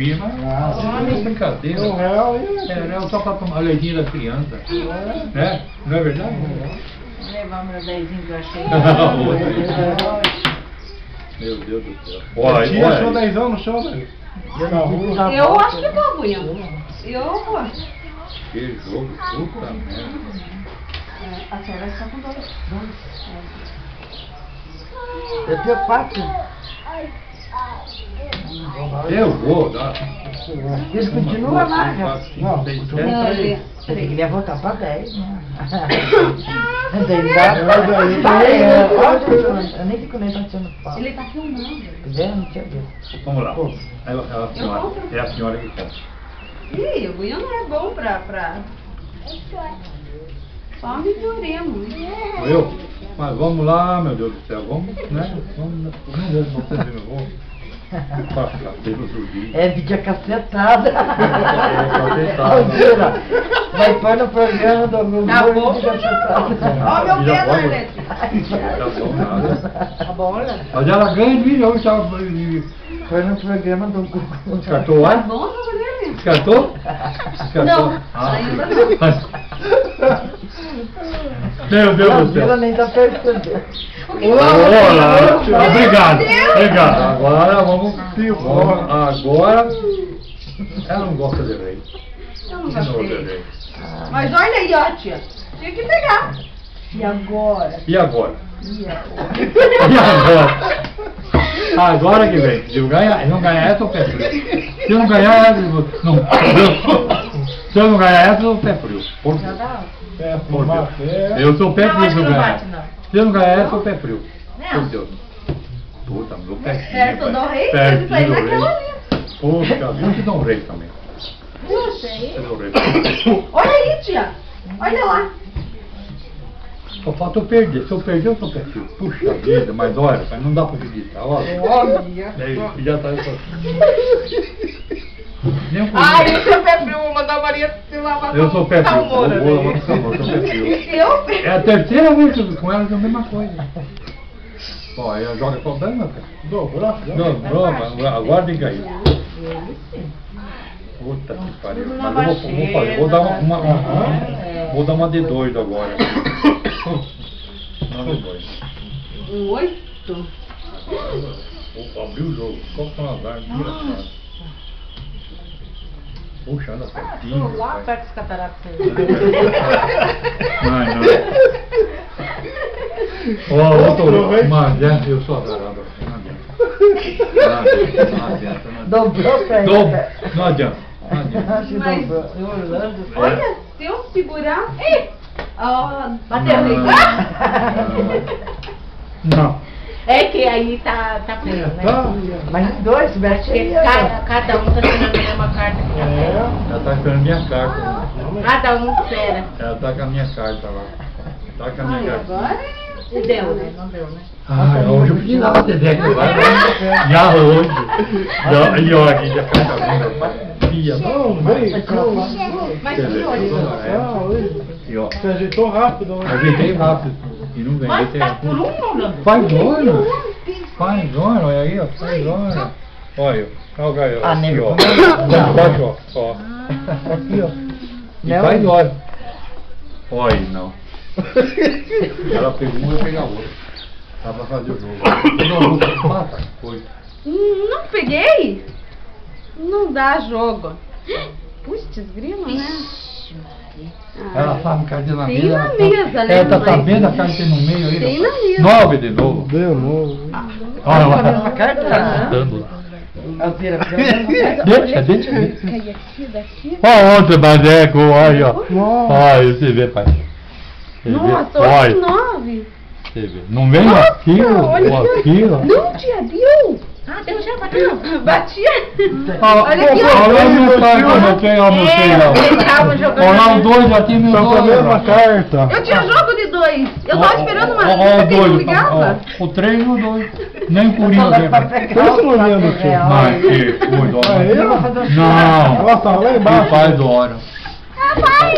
filho, mas é brincadeira. É só para tomar leitinho da criança. Né? Não é verdade? Levar meus 10 que eu achei. Meu Deus do céu. Tinha achou 10 no chão, velho. Eu acho que tá ruim. Eu gosto. Que jogo, puta merda. A senhora está com dois. Eu tenho 4. Eu vou dar. Eles continuam lá, já. Não, Eu queria voltar pra 10, né? Eu nem fico nem tirando pau. Ele tá filmando. Não tinha visto. Vamos lá. É a senhora que quer. Ih, o Buiu não é bom pra... Só melhoremos. Eu? Mas vamos lá, meu Deus do céu. Vamos, né? Vamos. É vídeo cacetada. Altura. Vai pôr no programa do Google vídeo cacetada. Ó, meu pé, Arlete. Tá bom, né? Mas ela ganha de milhão, estava. Põe no programa do Google. Descartou o Tá ar? bom, não dele? Descartou? Não, ainda não. Meu Deus do céu. Ela nem tá percebendo. Olá, obrigado, obrigado. Agora vamos. Agora. Ela não gosta de rei. Eu não gostei. Mas olha aí, ó, tia. Tinha que pegar. E agora? E agora? E agora? E agora? Agora que vem. Se eu não ganhar essa, eu pé frio. Se eu não ganhar essa, se eu não ganhar essa, eu pé frio. Por Deus. Por Deus. Eu sou pé frio se eu ganhar. Se eu não ganhar essa, eu pé frio. Por Deus. Puta, meu pé frio. Perto do rei, isso aí naquela ali. Poxa, eu te dou um rei também. Puxa. Eu dou um rei. Olha aí, tia. Olha lá. Só falta eu perder. Se eu perder, eu sou pé frio. Puxa vida, mas olha, não dá pra acreditar. Olha. Já tá. Ai, o seu pé frio, vou mandar a Maria se lavar. Eu sou pé frio. Eu sou pé frio. É a terceira vez que eu com ela, é a mesma coisa. Ó, aí ela joga com dano, cara. Dobrou, agora tem que cair. Puta que pariu. Mas eu vou fazer. Vou dar uma de doido agora. Uma de doido. 8. Vou abrir o jogo. Qual que tá nas armas? Engraçado. Puxa, anda pertinho. Lá perto dos cataratas. Ai, não. Ó, outro. Mas eu sou azarado assim, não adianta. Não adianta. Dobrou o pé. Não adianta. Mas, olha, se eu segurar... Ih! Bateu ali. Não. É que aí tá preso, né? Mas dois, Betinho. Cada um tá esperando a mesma carta. Ela tá esperando a minha carta. Cada um espera. Ela tá com a minha carta lá. Tá com a minha carta. Agora deu, né? Não deu, né? Ai, hoje eu precisava ter deck lá. Já hoje. E olha aqui, já cai a Fia. Não, vem. Mas que hoje? E ó, Você ajeitou rápido, né? ajeitei rápido. E não vem. Mas tá por um, Orlando? Faz hora. Faz hora, olha aí, ó. Faz hora. Olha, olha o gaio. Ah, Aqui, nego. ó. Embaixo, ó. Aqui, ó. E Não. faz hora. Olha, não. Ela pegou uma e pegou a outra. Dá pra fazer o jogo. Mata, foi. Não peguei? Não dá jogo. Putz, grilo, né? Ela sabe carta na Tem mesa. na mesa, né? Ela tá Mas- sabendo a carta tem no meio aí. Tem rapaz. na mesa. 9 de novo. Deu novo. Olha lá. A mesma carta? Dando lá. Alzira, Deixa. Caí aqui, daqui. Olha onde, Madeco, olha. Olha, você vê, pai. Você vê? Nossa, Olha, 9. você vê. Não vem aqui, ó. Aqui, ó. Não, tia, viu? Ah, deu já, bateu. Batia. Olha aqui, ó. Olha meu pai, como eu tenho, ó, meu filho. Eu tava jogando. Olha lá, o 2 já tinha meu Só com a nome. mesma carta. Eu tinha jogo de 2. Eu tava esperando uma Ó, lista que não dois, ligava. ó, o 3 e o 2. Nem por isso, né? Pensa no olhando, tio. Mas que coisa, ó. Aí, Não. Nossa, lá embaixo. Que faz hora. Ah, pai,